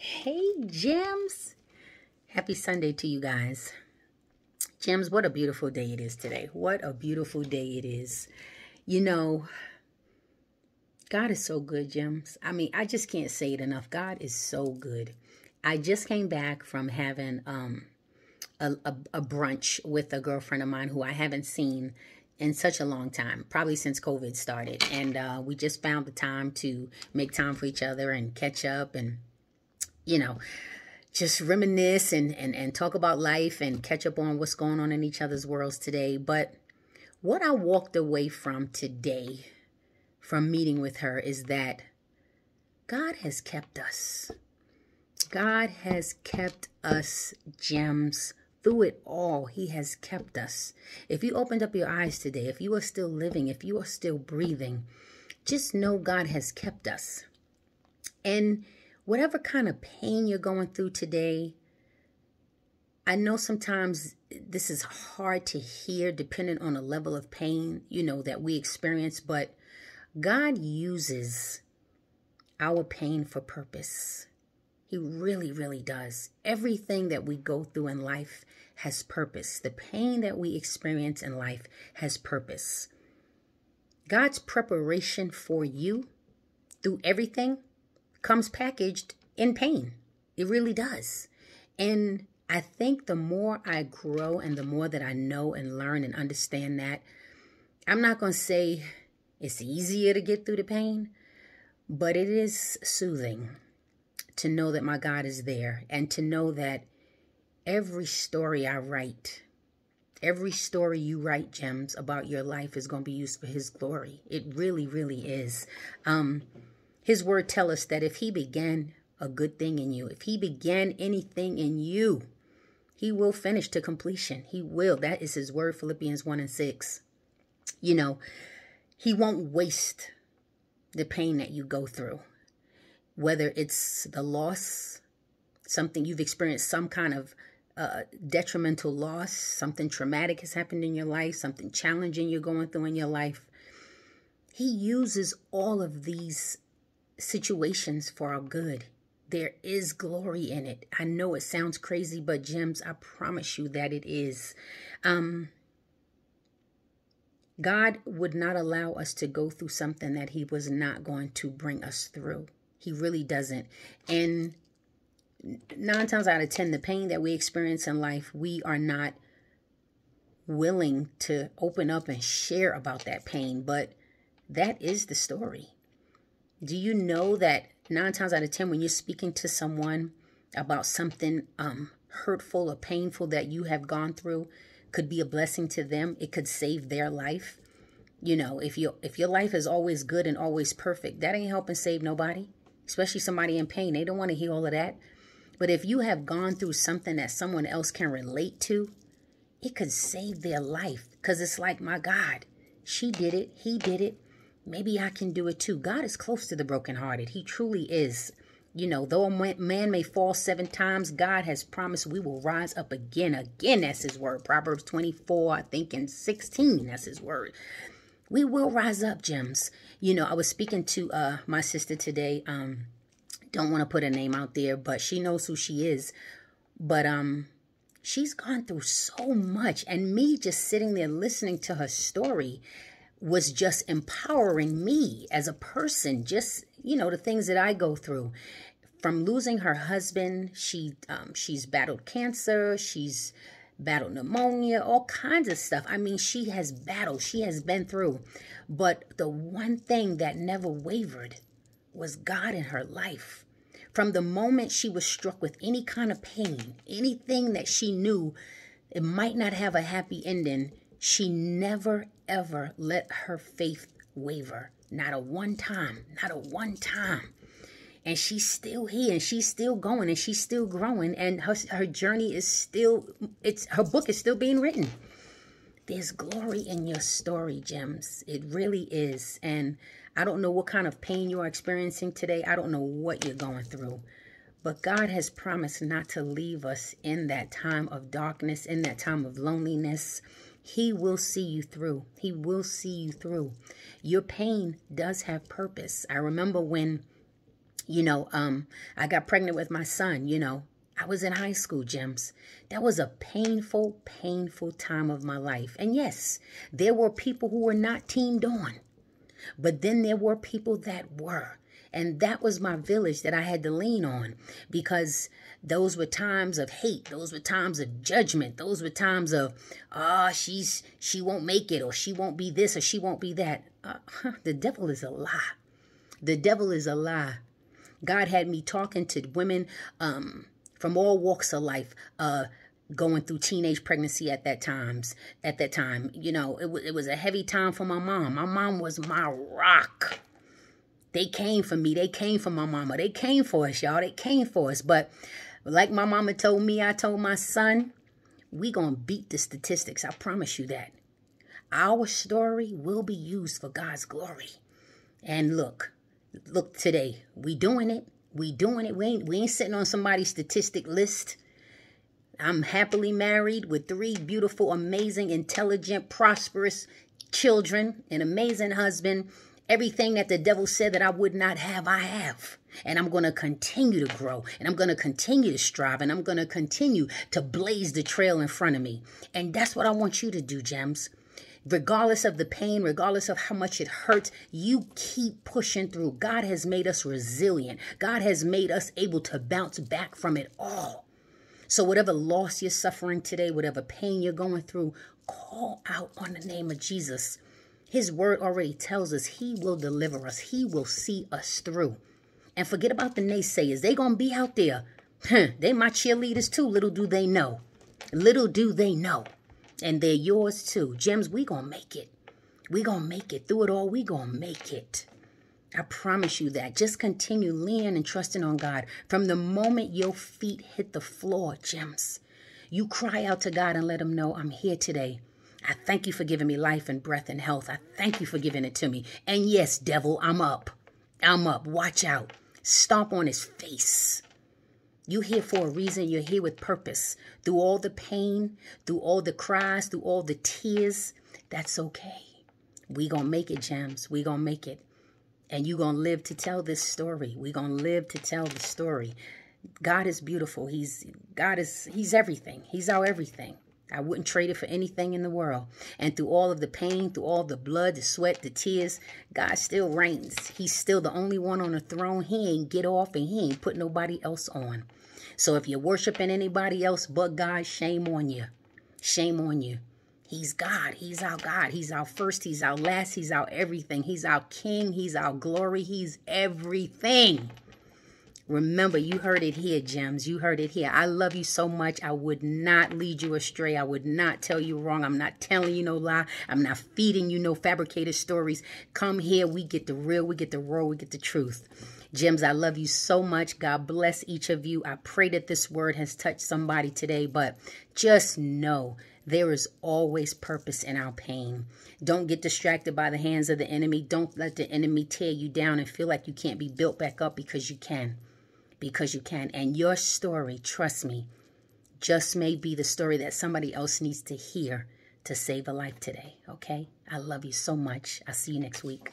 Hey, Gems. Happy Sunday to you guys. Gems, what a beautiful day it is today. What a beautiful day it is. You know, God is so good, Gems. I mean, I just can't say it enough. God is so good. I just came back from having a brunch with a girlfriend of mine who I haven't seen in such a long time, probably since COVID started. And we just found the time to make time for each other and catch up and, you know, just reminisce and talk about life and catch up on what's going on in each other's worlds today. But what I walked away from today from meeting with her is that God has kept us. God has kept us, Gems. Through it all, He has kept us. If you opened up your eyes today, if you are still living, if you are still breathing, just know God has kept us. And whatever kind of pain you're going through today, I know sometimes this is hard to hear depending on the level of pain, that we experience, but God uses our pain for purpose. He really, really does. Everything that we go through in life has purpose. The pain that we experience in life has purpose. God's preparation for you through everything comes packaged in pain. It really does. And I think the more I grow and the more that I know and learn and understand that, I'm not going to say it's easier to get through the pain, but it is soothing to know that my God is there and to know that every story I write, every story you write, Gems, about your life is going to be used for His glory. It really, really is. His word tells us that if He began a good thing in you, if He began anything in you, He will finish to completion. He will. That is His word, Philippians 1:6. He won't waste the pain that you go through. Whether it's the loss, something you've experienced, some kind of detrimental loss, something traumatic has happened in your life, something challenging you're going through in your life. He uses all of these situations for our good. There is glory in it. I know it sounds crazy, but Gems, I promise you that it is. God would not allow us to go through something that He was not going to bring us through. He really doesn't. And 9 times out of 10, the pain that we experience in life, we are not willing to open up and share about that pain. But that is the story. Do you know that 9 times out of 10, when you're speaking to someone about something hurtful or painful that you have gone through, could be a blessing to them? It could save their life. If your life is always good and always perfect, that ain't helping save nobody, especially somebody in pain. They don't want to hear all of that. But if you have gone through something that someone else can relate to, it could save their life. Because it's like, my God, she did it. He did it. Maybe I can do it too. God is close to the brokenhearted. He truly is. Though a man may fall 7 times, God has promised we will rise up again. Again, that's His word. Proverbs 24, I think, and 16, that's His word. We will rise up, Gems. I was speaking to my sister today. Don't want to put a name out there, but she knows who she is. But she's gone through so much. And me just sitting there listening to her story was just empowering me as a person. Just, the things that I go through. From losing her husband, she's battled cancer, she's battled pneumonia, all kinds of stuff. I mean, she has battled, she has been through. But the one thing that never wavered was God in her life. From the moment she was struck with any kind of pain, anything that she knew it might not have a happy ending, she never, ever let her faith waver. Not a one time, not a one time. And she's still here and she's still going and she's still growing. And her journey is still, her book is still being written. There's glory in your story, Gems. It really is. And I don't know what kind of pain you are experiencing today. I don't know what you're going through. But God has promised not to leave us in that time of darkness, in that time of loneliness. He will see you through. He will see you through. Your pain does have purpose. I remember when I got pregnant with my son, I was in high school, Gems. That was a painful, painful time of my life. And yes, there were people who were not teamed on. But then there were people that were. And that was my village that I had to lean on, because those were times of hate. Those were times of judgment. Those were times of, she won't make it, or she won't be this, or she won't be that. The devil is a lie. The devil is a lie. God had me talking to women from all walks of life, going through teenage pregnancy at that time. It was a heavy time for my mom. My mom was my rock. They came for me. They came for my mama. They came for us, y'all. They came for us. But like my mama told me, I told my son, we gonna beat the statistics. I promise you that. Our story will be used for God's glory. And look today, we doing it. We doing it. We ain't sitting on somebody's statistic list. I'm happily married with 3 beautiful, amazing, intelligent, prosperous children, an amazing husband. Everything that the devil said that I would not have, I have. And I'm going to continue to grow. And I'm going to continue to strive. And I'm going to continue to blaze the trail in front of me. And that's what I want you to do, Gems. Regardless of the pain, regardless of how much it hurts, you keep pushing through. God has made us resilient. God has made us able to bounce back from it all. So whatever loss you're suffering today, whatever pain you're going through, call out on the name of Jesus. His word already tells us he will deliver us. He will see us through. And forget about the naysayers. They're going to be out there. They my cheerleaders too. Little do they know. Little do they know. And they're yours too. Gems, we going to make it. We going to make it. Through it all, we going to make it. I promise you that. Just continue leaning and trusting on God. From the moment your feet hit the floor, Gems, you cry out to God and let him know, I'm here today. I thank you for giving me life and breath and health. I thank you for giving it to me. And yes, devil, I'm up. I'm up. Watch out. Stomp on his face. You're here for a reason. You're here with purpose. Through all the pain, through all the cries, through all the tears, that's okay. We gonna make it, Gems. We gonna make it. And you gonna live to tell this story. We gonna live to tell the story. God is beautiful. He's everything. He's our everything. I wouldn't trade it for anything in the world. And through all of the pain, through all the blood, the sweat, the tears, God still reigns. He's still the only one on the throne. He ain't get off and he ain't put nobody else on. So if you're worshiping anybody else but God, shame on you. Shame on you. He's God. He's our God. He's our first. He's our last. He's our everything. He's our King. He's our glory. He's everything. Remember, you heard it here, Gems. You heard it here. I love you so much. I would not lead you astray. I would not tell you wrong. I'm not telling you no lie. I'm not feeding you no fabricated stories. Come here. We get the real. We get the raw. We get the truth. Gems, I love you so much. God bless each of you. I pray that this word has touched somebody today, but just know there is always purpose in our pain. Don't get distracted by the hands of the enemy. Don't let the enemy tear you down and feel like you can't be built back up, because you can. Because you can. And your story, trust me, just may be the story that somebody else needs to hear to save a life today. Okay? I love you so much. I'll see you next week.